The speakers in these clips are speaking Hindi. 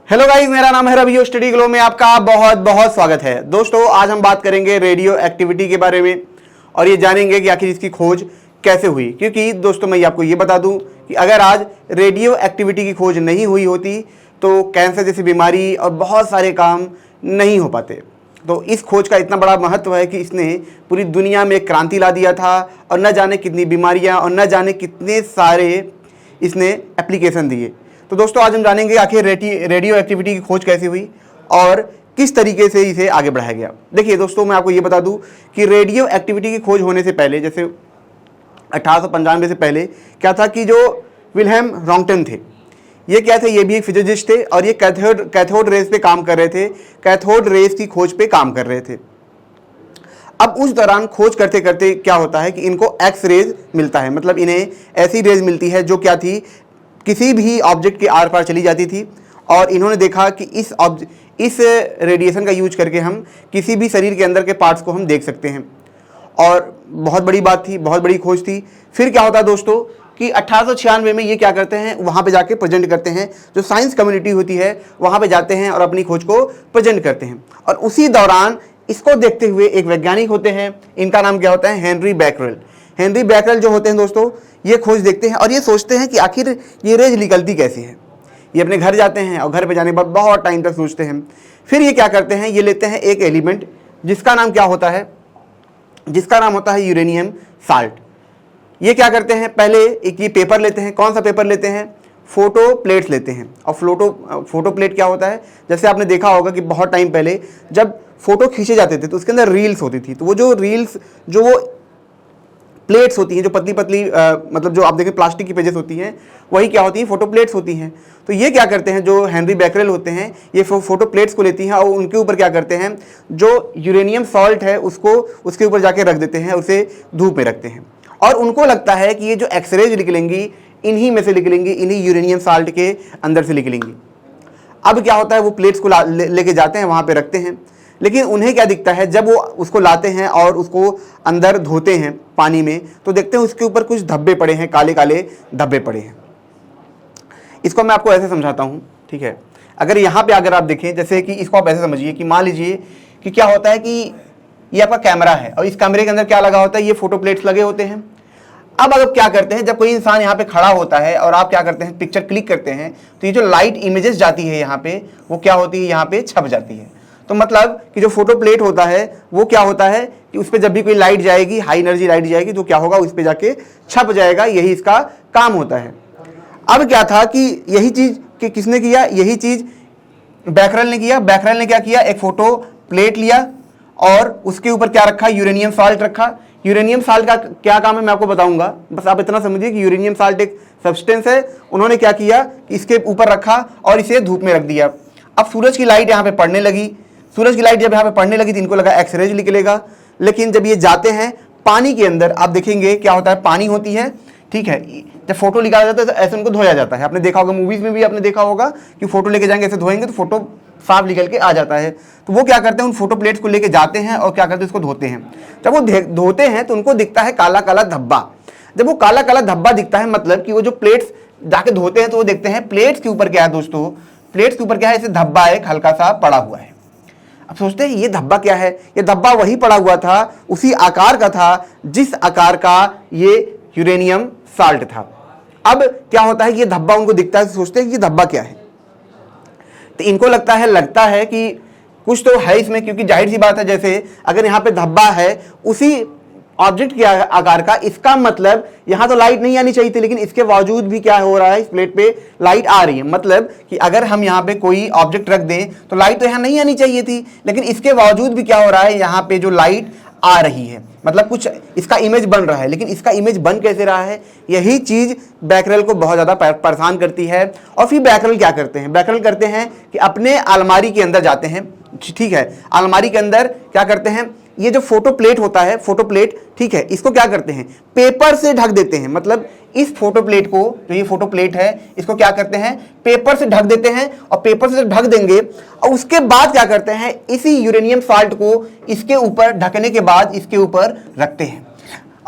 हेलो गाइस, मेरा नाम है रवि और स्टडी ग्लो में आपका बहुत बहुत स्वागत है। दोस्तों, आज हम बात करेंगे रेडियो एक्टिविटी के बारे में और ये जानेंगे कि आखिर इसकी खोज कैसे हुई। क्योंकि दोस्तों, मैं आपको ये बता दूं कि अगर आज रेडियो एक्टिविटी की खोज नहीं हुई होती तो कैंसर जैसी बीमारी और बहुत सारे काम नहीं हो पाते। तो इस खोज का इतना बड़ा महत्व है कि इसने पूरी दुनिया में क्रांति ला दिया था और न जाने कितनी बीमारियाँ और न जाने कितने सारे इसने एप्लीकेशन दिए। तो दोस्तों, आज हम जानेंगे आखिर रेडियो एक्टिविटी की खोज कैसे हुई और किस तरीके से इसे आगे बढ़ाया गया। देखिए दोस्तों, मैं आपको ये बता दूं कि रेडियो एक्टिविटी की खोज होने से पहले, जैसे 1895 से पहले क्या था कि जो विल्हेम रॉन्गटन थे, ये क्या थे, ये भी एक फिजिसिस्ट थे और ये कैथोड रेस पे काम कर रहे थे, कैथोड रेस की खोज पे काम कर रहे थे। अब उस दौरान खोज करते करते क्या होता है कि इनको एक्स रेज मिलता है, मतलब इन्हें ऐसी रेज मिलती है जो क्या थी, किसी भी ऑब्जेक्ट के आर पार चली जाती थी। और इन्होंने देखा कि इस रेडिएशन का यूज करके हम किसी भी शरीर के अंदर के पार्ट्स को हम देख सकते हैं। और बहुत बड़ी बात थी, बहुत बड़ी खोज थी। फिर क्या होता है दोस्तों कि 1896 में ये क्या करते हैं, वहाँ पे जाके प्रेजेंट करते हैं, जो साइंस कम्युनिटी होती है वहाँ पे जाते हैं और अपनी खोज को प्रेजेंट करते हैं। और उसी दौरान इसको देखते हुए एक वैज्ञानिक होते हैं, इनका नाम क्या होता है, हेनरी बैकरेल। हेनरी बैकरेल जो होते हैं दोस्तों, ये खोज देखते हैं और ये सोचते हैं कि आखिर ये रेज निकलती कैसे है। ये अपने घर जाते हैं और घर पे जाने के बाद बहुत टाइम तक सोचते हैं। फिर ये क्या करते हैं, ये लेते हैं एक एलिमेंट जिसका नाम क्या होता है, जिसका नाम होता है यूरेनियम साल्ट। ये क्या करते हैं, पहले एक ये पेपर लेते हैं। कौन सा पेपर लेते हैं, फोटो प्लेट्स लेते हैं। और फोटो प्लेट क्या होता है, जैसे आपने देखा होगा कि बहुत टाइम पहले जब फोटो खींचे जाते थे तो उसके अंदर रील्स होती थी। तो वो जो रील्स, जो वो प्लेट्स होती हैं, जो पतली पतली मतलब जो आप देखें प्लास्टिक की पेजेस होती हैं, वही क्या होती हैं, फोटो प्लेट्स होती हैं। तो ये क्या करते हैं, जो हेनरी बैकरेल होते हैं, ये फोटो प्लेट्स को लेती हैं और उनके ऊपर क्या करते हैं, जो यूरेनियम सॉल्ट है उसको उसके ऊपर जाके रख देते हैं, उसे धूप में रखते हैं। और उनको लगता है कि ये जो एक्सरेज निकलेंगी इन्हीं में से निकलेंगी, इन्हीं यूरेनियम साल्ट के अंदर से निकलेंगी। अब क्या होता है, वो प्लेट्स को लेके जाते हैं, वहाँ पे रखते हैं। लेकिन उन्हें क्या दिखता है, जब वो उसको लाते हैं और उसको अंदर धोते हैं पानी में, तो देखते हैं उसके ऊपर कुछ धब्बे पड़े हैं, काले काले धब्बे पड़े हैं। इसको मैं आपको ऐसे समझाता हूँ, ठीक है। अगर यहाँ पे अगर आप देखें, जैसे कि इसको आप ऐसे समझिए कि मान लीजिए कि क्या होता है कि ये आपका कैमरा है और इस कैमरे के अंदर क्या लगा होता है, ये फोटो प्लेट्स लगे होते हैं। अब अगर क्या करते हैं, जब कोई इंसान यहाँ पे खड़ा होता है और आप क्या करते हैं, पिक्चर क्लिक करते हैं, तो ये जो लाइट इमेजेस जाती है यहाँ पे, वो क्या होती है, यहाँ पे छप जाती है। तो मतलब कि जो फोटो प्लेट होता है वो क्या होता है कि उस पर जब भी कोई लाइट जाएगी, हाई एनर्जी लाइट जाएगी, तो क्या होगा, उस पर जाके छप जाएगा। यही इसका काम होता है। अब क्या था कि यही चीज कि किसने किया, यही चीज बैकरेल ने किया। बैकरेल ने क्या किया, एक फोटो प्लेट लिया और उसके ऊपर क्या रखा, यूरेनियम साल्ट रखा। यूरेनियम साल्ट का क्या काम है मैं आपको बताऊंगा, बस आप इतना समझिए कि यूरेनियम साल्ट एक सब्सटेंस है। उन्होंने क्या किया, इसके ऊपर रखा और इसे धूप में रख दिया। अब सूरज की लाइट यहाँ पे पड़ने लगी। सूरज की लाइट जब यहाँ पे पड़ने लगी तो इनको लगा एक्सरेज निकलेगा। लेकिन जब ये जाते हैं पानी के अंदर, आप देखेंगे क्या होता है, पानी होती है, ठीक है। जब फोटो निकाला जाता है तो ऐसे उनको धोया जाता है। आपने देखा होगा, मूवीज में भी आपने देखा होगा कि फोटो लेके जाएंगे, ऐसे धोएंगे तो फोटो साफ निकल के आ जाता है। तो वो क्या करते हैं, उन फोटो प्लेट्स को लेके जाते हैं और क्या करते हैं, उसको धोते हैं। जब वो धोते हैं तो उनको दिखता है काला काला धब्बा। जब वो काला काला धब्बा दिखता है, मतलब कि वो जो प्लेट्स जाके धोते हैं तो वो देखते हैं प्लेट्स के ऊपर क्या है दोस्तों, प्लेट्स के ऊपर क्या है, ऐसे धब्बा एक हल्का सा पड़ा हुआ है। अब सोचते हैं ये धब्बा क्या है, ये धब्बा वही पड़ा हुआ था, उसी आकार का था जिस आकार का ये यूरेनियम साल्ट था। अब क्या होता है कि ये धब्बा उनको दिखता है, तो सोचते हैं कि ये धब्बा क्या है। तो इनको लगता है कि कुछ तो है इसमें, क्योंकि जाहिर सी बात है, जैसे अगर यहाँ पे धब्बा है उसी ऑब्जेक्ट के आकार का, इसका मतलब यहां तो लाइट नहीं आनी चाहिए थी, लेकिन इसके बावजूद भी क्या हो रहा है, इस प्लेट पे लाइट आ रही है। मतलब कि अगर हम यहाँ पे कोई ऑब्जेक्ट रख दें तो लाइट तो यहाँ नहीं आनी चाहिए थी, लेकिन इसके बावजूद भी क्या हो रहा है, यहाँ पे जो लाइट आ रही है, मतलब कुछ इसका इमेज बन रहा है। लेकिन इसका इमेज बन कैसे रहा है, यही चीज बैकरेल को बहुत ज्यादा परेशान करती है। और फिर बैकरेल क्या करते हैं, बैकरेल करते हैं कि अपने अलमारी के अंदर जाते हैं, ठीक है। अलमारी के अंदर क्या करते हैं, ये जो फोटो प्लेट होता है, फोटो प्लेट, ठीक है, इसको क्या करते हैं, पेपर से ढक देते हैं। मतलब इस फोटो प्लेट को, जो ये फोटो प्लेट है, इसको क्या करते हैं, पेपर से ढक देते हैं। और पेपर से ढक देंगे और उसके बाद क्या करते हैं, इसी यूरेनियम साल्ट को इसके ऊपर ढकने के बाद इसके ऊपर रखते हैं।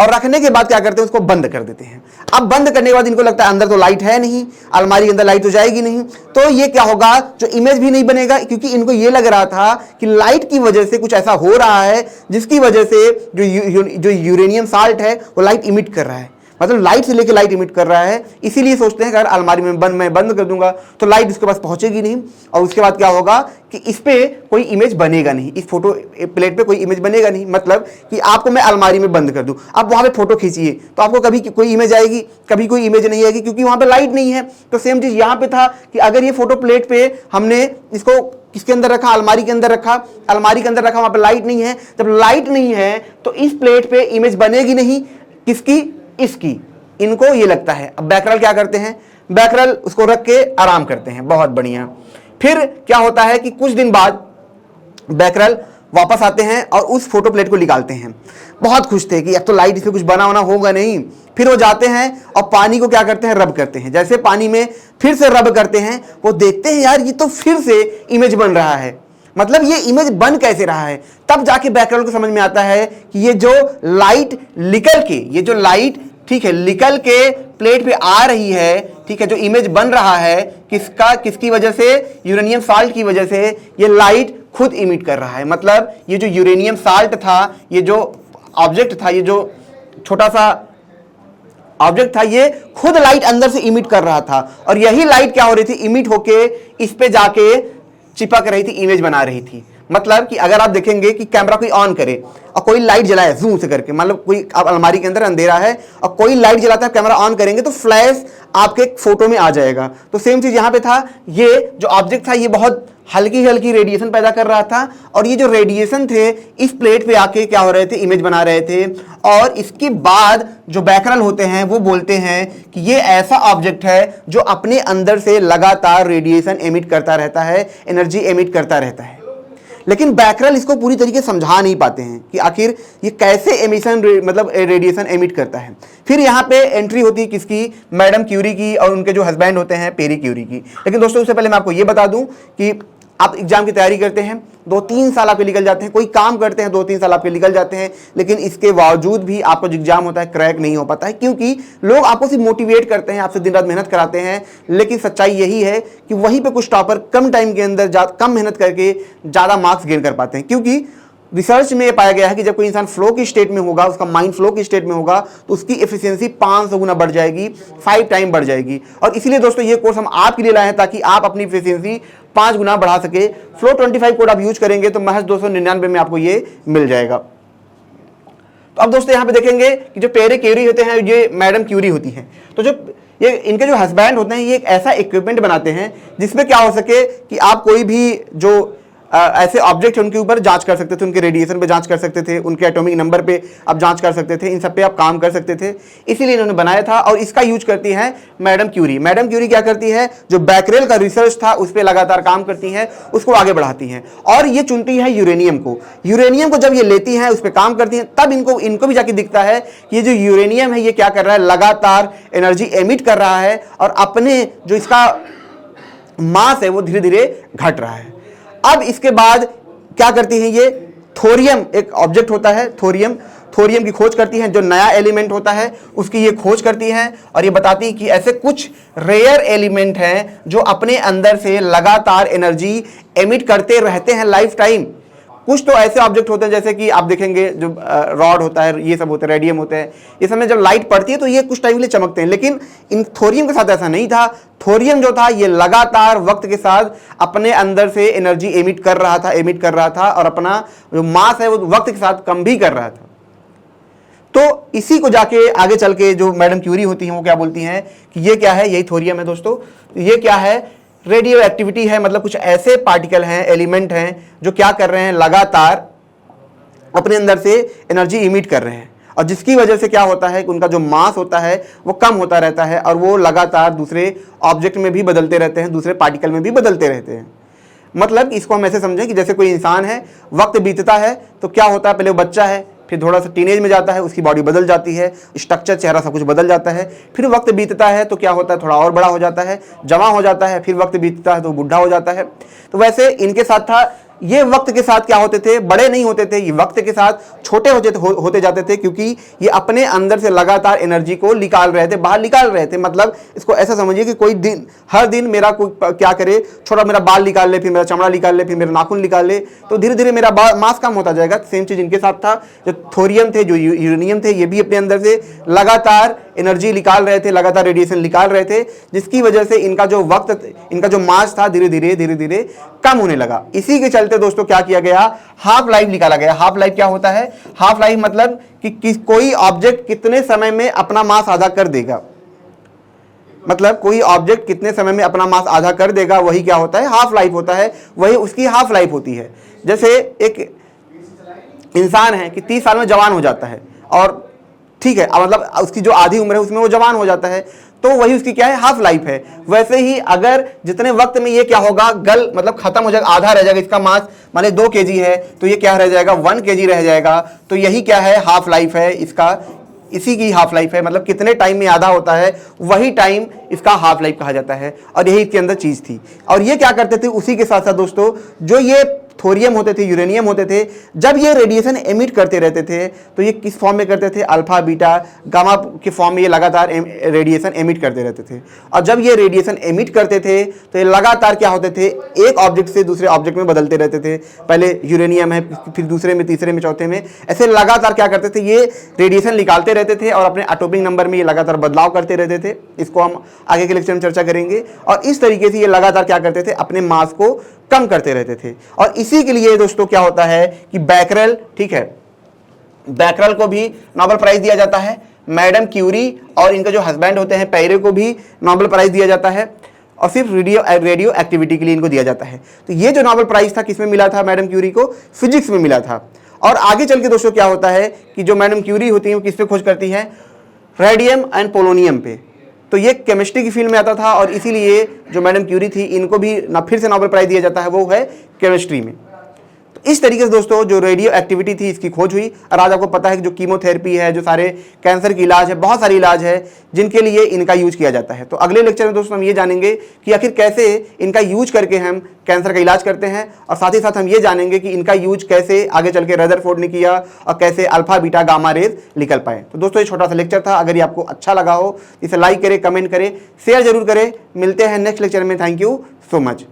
और रखने के बाद क्या करते हैं, उसको बंद कर देते हैं। अब बंद करने के बाद इनको लगता है अंदर तो लाइट है नहीं, अलमारी के अंदर लाइट तो जाएगी नहीं, तो ये क्या होगा, जो इमेज भी नहीं बनेगा, क्योंकि इनको ये लग रहा था कि लाइट की वजह से कुछ ऐसा हो रहा है जिसकी वजह से जो यूरेनियम साल्ट है वो लाइट इमिट कर रहा है, मतलब लाइट से लेकर लाइट इमिट कर रहा है। इसीलिए सोचते हैं कि अगर अलमारी में मैं बंद कर दूंगा तो लाइट इसके पास पहुंचेगी नहीं, और उसके बाद क्या होगा कि इस पे कोई इमेज बनेगा नहीं, इस फोटो प्लेट पे कोई इमेज बनेगा नहीं। मतलब कि आपको मैं अलमारी में बंद कर दूं, आप वहां पे फोटो खींचिए तो आपको कभी कोई इमेज आएगी, कभी कोई इमेज नहीं आएगी, क्योंकि वहां पे लाइट नहीं है। तो सेम चीज यहां पे था कि अगर ये फोटो प्लेट पे हमने इसको किसके अंदर रखा, अलमारी के अंदर रखा, अलमारी के अंदर रखा, वहां पे लाइट नहीं है, जब लाइट नहीं है तो इस प्लेट पे इमेज बनेगी नहीं, किसकी, इसकी। इनको ये लगता है। अब बैकरल क्या करते हैं, बैकरल उसको रख के आराम करते हैं, बहुत बढ़िया। फिर क्या होता है कि कुछ दिन बाद बैकरल वापस आते हैं और उस फोटो प्लेट को निकालते हैं। बहुत खुश थे कि अब तो लाइट इसमें कुछ बना होना होगा नहीं। फिर वो जाते हैं और पानी को क्या करते हैं, रब करते हैं। जैसे पानी में फिर से रब करते हैं, वो देखते हैं यार ये तो फिर से इमेज बन रहा है, मतलब ये इमेज बन कैसे रहा है। तब जाके बैकरल को समझ में आता है कि ये जो लाइट निकल के, ये जो लाइट ठीक है निकल के प्लेट पे आ रही है, ठीक है, जो इमेज बन रहा है किसकी वजह से, यूरेनियम साल्ट की वजह से ये लाइट खुद इमिट कर रहा है। मतलब ये जो यूरेनियम साल्ट था, ये जो ऑब्जेक्ट था, ये जो छोटा सा ऑब्जेक्ट था, ये खुद लाइट अंदर से इमिट कर रहा था, और यही लाइट क्या हो रही थी, इमिट होके इस पे जाके चिपक रही थी, इमेज बना रही थी। मतलब कि अगर आप देखेंगे कि कैमरा कोई ऑन करे और कोई लाइट जलाए जूम से करके, मतलब कोई आप अलमारी के अंदर अंधेरा है और कोई लाइट जलाता है, कैमरा ऑन करेंगे तो फ्लैश आपके फोटो में आ जाएगा। तो सेम चीज यहां पे था, ये जो ऑब्जेक्ट था ये बहुत हल्की हल्की रेडिएशन पैदा कर रहा था, और ये जो रेडिएशन थे इस प्लेट पे आके क्या हो रहे थे, इमेज बना रहे थे। और इसके बाद जो बैकरल होते हैं वो बोलते हैं कि ये ऐसा ऑब्जेक्ट है जो अपने अंदर से लगातार रेडिएशन एमिट करता रहता है, एनर्जी एमिट करता रहता है। लेकिन बैकरल इसको पूरी तरीके से समझा नहीं पाते हैं कि आखिर ये कैसे एमिशन मतलब रेडिएशन एमिट करता है। फिर यहाँ पे एंट्री होती है किसकी, मैडम क्यूरी की, और उनके जो हस्बैंड होते हैं पेरी क्यूरी की। लेकिन दोस्तों उससे पहले मैं आपको ये बता दूं कि आप एग्जाम की तैयारी करते हैं, 2-3 साल आपके निकल जाते हैं, कोई काम करते हैं 2-3 साल आपके निकल जाते हैं, लेकिन इसके बावजूद भी आपका जो एग्जाम होता है क्रैक नहीं हो पाता है, क्योंकि लोग आपको सिर्फ मोटिवेट करते हैं, आपसे दिन रात मेहनत कराते हैं। लेकिन सच्चाई यही है कि वहीं पे कुछ टॉपर कम टाइम के अंदर कम मेहनत करके ज़्यादा मार्क्स गेन कर पाते हैं। क्योंकि रिसर्च में पाया गया है कि जब कोई इंसान फ्लो की स्टेट में होगा, उसका माइंड फ्लो की स्टेट में होगा, तो उसकी एफिशिएंसी 500 गुना बढ़ जाएगी, 5 टाइम बढ़ जाएगी। और इसीलिए दोस्तों ये कोर्स हम आपके लिए लाए हैं ताकि आप अपनी एफिशिएंसी 5 गुना बढ़ा सके। फ्लो 25 कोड आप यूज करेंगे तो महज 299 में आपको ये मिल जाएगा। तो अब दोस्तों यहाँ पे देखेंगे कि जो पेरे क्यूरी होते हैं, ये मैडम क्यूरी होती हैं, तो जो ये इनके जो हस्बैंड होते हैं ये एक ऐसा इक्विपमेंट बनाते हैं जिसमें क्या हो सके कि आप कोई भी जो ऐसे ऑब्जेक्ट है उनके ऊपर जांच कर सकते थे, उनके रेडिएशन पे जांच कर सकते थे, उनके एटॉमिक नंबर पे आप जांच कर सकते थे, इन सब पे आप काम कर सकते थे। इसीलिए इन्होंने बनाया था, और इसका यूज करती है मैडम क्यूरी। मैडम क्यूरी क्या करती है, जो बैकरेल का रिसर्च था उस पर लगातार काम करती है, उसको आगे बढ़ाती हैं, और ये चुनती है यूरेनियम को। यूरेनियम को जब ये लेती हैं, उस पर काम करती हैं, तब इनको भी जाके दिखता है कि ये जो यूरेनियम है ये क्या कर रहा है, लगातार एनर्जी एमिट कर रहा है, और अपने जो इसका मास है वो धीरे धीरे घट रहा है। अब इसके बाद क्या करती हैं ये, थोरियम एक ऑब्जेक्ट होता है, थोरियम की खोज करती हैं, जो नया एलिमेंट होता है उसकी ये खोज करती हैं, और ये बताती है कि ऐसे कुछ रेयर एलिमेंट हैं जो अपने अंदर से लगातार एनर्जी एमिट करते रहते हैं लाइफ टाइम। कुछ तो ऐसे ऑब्जेक्ट होते हैं जैसे कि आप देखेंगे जो रॉड होता है, ये सब होते हैं, रेडियम होते हैं, ये सब में जब लाइट पड़ती है तो ये कुछ टाइम के लिए चमकते हैं। लेकिन इन थोरियम के साथ ऐसा नहीं था। थोरियम जो था ये लगातार वक्त के साथ अपने अंदर से एनर्जी एमिट कर रहा था, और अपना जो मास है वो वक्त के साथ कम भी कर रहा था। तो इसी को जाके आगे चल के जो मैडम क्यूरी होती हैं वो क्या बोलती हैं कि ये क्या है, यही थोरियम है दोस्तों। ये क्या है, रेडियो एक्टिविटी है, मतलब कुछ ऐसे पार्टिकल हैं, एलिमेंट हैं जो क्या कर रहे हैं, लगातार अपने अंदर से एनर्जी इमिट कर रहे हैं, और जिसकी वजह से क्या होता है कि उनका जो मास होता है वो कम होता रहता है, और वो लगातार दूसरे ऑब्जेक्ट में भी बदलते रहते हैं, दूसरे पार्टिकल में भी बदलते रहते हैं। मतलब इसको हम ऐसे समझें कि जैसे कोई इंसान है, वक्त बीतता है तो क्या होता है, पहले वो बच्चा है, फिर थोड़ा सा टीनेज में जाता है, उसकी बॉडी बदल जाती है, स्ट्रक्चर, चेहरा सब कुछ बदल जाता है। फिर वक्त बीतता है तो क्या होता है, थोड़ा और बड़ा हो जाता है, जवान हो जाता है, फिर वक्त बीतता है तो बूढ़ा हो जाता है। तो वैसे इनके साथ था ये वक्त के साथ क्या होते थे, बड़े नहीं होते थे, ये वक्त के साथ छोटे होते जाते थे, क्योंकि ये अपने अंदर से लगातार एनर्जी को निकाल रहे थे, बाहर निकाल रहे थे। मतलब इसको ऐसा समझिए कि कोई दिन, हर दिन मेरा कोई क्या करे, छोटा मेरा बाल निकाल ले, फिर मेरा चमड़ा निकाल ले, फिर मेरा नाखून निकाल ले, तो धीरे धीरे मेरा मास कम होता जाएगा। सेम चीज इनके साथ था। जो थोरियम थे, जो यूरेनियम थे, ये भी अपने अंदर से लगातार एनर्जी निकाल रहे थे, लगातार रेडिएशन निकाल रहे थे, जिसकी वजह से इनका जो वक्त, इनका जो मास था धीरे धीरे कम होने लगा। इसी के चलते दोस्तों क्या किया गया, हाफ लाइफ निकाला गया। हाफ लाइफ क्या होता है? हाफ लाइफ मतलब कि कोई ऑब्जेक्ट कितने समय में अपना मास आधा कर देगा, मतलब कोई ऑब्जेक्ट कितने समय में अपना मास आधा कर देगा, वही क्या होता है, हाफ लाइफ होता है, वही उसकी हाफ लाइफ होती है। जैसे एक इंसान है कि 30 साल में जवान हो जाता है, और ठीक है, मतलब उसकी जो आधी उम्र है उसमें वो जवान हो जाता है, तो वही उसकी क्या है, हाफ लाइफ है। वैसे ही अगर जितने वक्त में ये क्या होगा, गल मतलब खत्म हो जाएगा, आधा रह जाएगा, इसका मास माने 2 kg है, तो ये क्या रह जाएगा, 1 kg रह जाएगा। तो यही क्या है, हाफ लाइफ है इसका, इसी की हाफ लाइफ है। मतलब कितने टाइम में आधा होता है, वही टाइम इसका हाफ लाइफ कहा जाता है, और यही इसके अंदर चीज थी। और ये क्या करते थे, उसी के साथ साथ दोस्तों, जो ये थोरियम होते थे, यूरेनियम होते थे, जब ये रेडिएशन एमिट करते रहते थे, तो ये किस फॉर्म में करते थे, अल्फा बीटा गामा के फॉर्म में ये लगातार रेडिएशन एमिट करते रहते थे। और जब ये रेडिएशन एमिट करते थे, तो ये लगातार क्या होते थे, एक ऑब्जेक्ट से दूसरे ऑब्जेक्ट में बदलते रहते थे। पहले यूरेनियम है, फिर दूसरे में, तीसरे में, चौथे में, ऐसे लगातार क्या करते थे, ये रेडिएशन निकालते रहते थे, और अपने एटॉमिक नंबर में ये लगातार बदलाव करते रहते थे। इसको हम आगे के लेक्चर में चर्चा करेंगे। और इस तरीके से ये लगातार क्या करते थे, अपने मास को कम करते रहते थे। और इसी के लिए दोस्तों क्या होता है कि बैकरेल, ठीक है, बैकरेल को भी नोबेल प्राइज दिया जाता है। मैडम क्यूरी और इनके जो हस्बैंड होते हैं पैरे को भी नोबेल प्राइज दिया जाता है, और सिर्फ रेडियो एक्टिविटी के लिए इनको दिया जाता है। तो ये जो नोबेल प्राइज था किसमें मिला था, मैडम क्यूरी को फिजिक्स में मिला था। और आगे चल के दोस्तों क्या होता है कि जो मैडम क्यूरी होती है वो किस पे खोज करती है, रेडियम एंड पोलोनियम पे। तो ये केमिस्ट्री की फील्ड में आता था, और इसीलिए जो मैडम क्यूरी थी इनको भी ना फिर से नोबेल प्राइज दिया जाता है, वो है केमिस्ट्री में। तो इस तरीके से दोस्तों जो रेडियो एक्टिविटी थी इसकी खोज हुई। और आज आपको पता है कि जो कीमोथेरेपी है, जो सारे कैंसर की इलाज है, बहुत सारी इलाज है जिनके लिए इनका यूज किया जाता है। तो अगले लेक्चर में दोस्तों हम ये जानेंगे कि आखिर कैसे इनका यूज करके हम कैंसर का इलाज करते हैं, और साथ ही साथ हम ये जानेंगे कि इनका यूज कैसे आगे चल के रदरफोर्ड ने किया, और कैसे अल्फा बीटा गामा रेज निकल पाए। तो दोस्तों ये छोटा सा लेक्चर था। अगर ये आपको अच्छा लगा हो इसे लाइक करें, कमेंट करें, शेयर जरूर करें। मिलते हैं नेक्स्ट लेक्चर में। Thank you so much.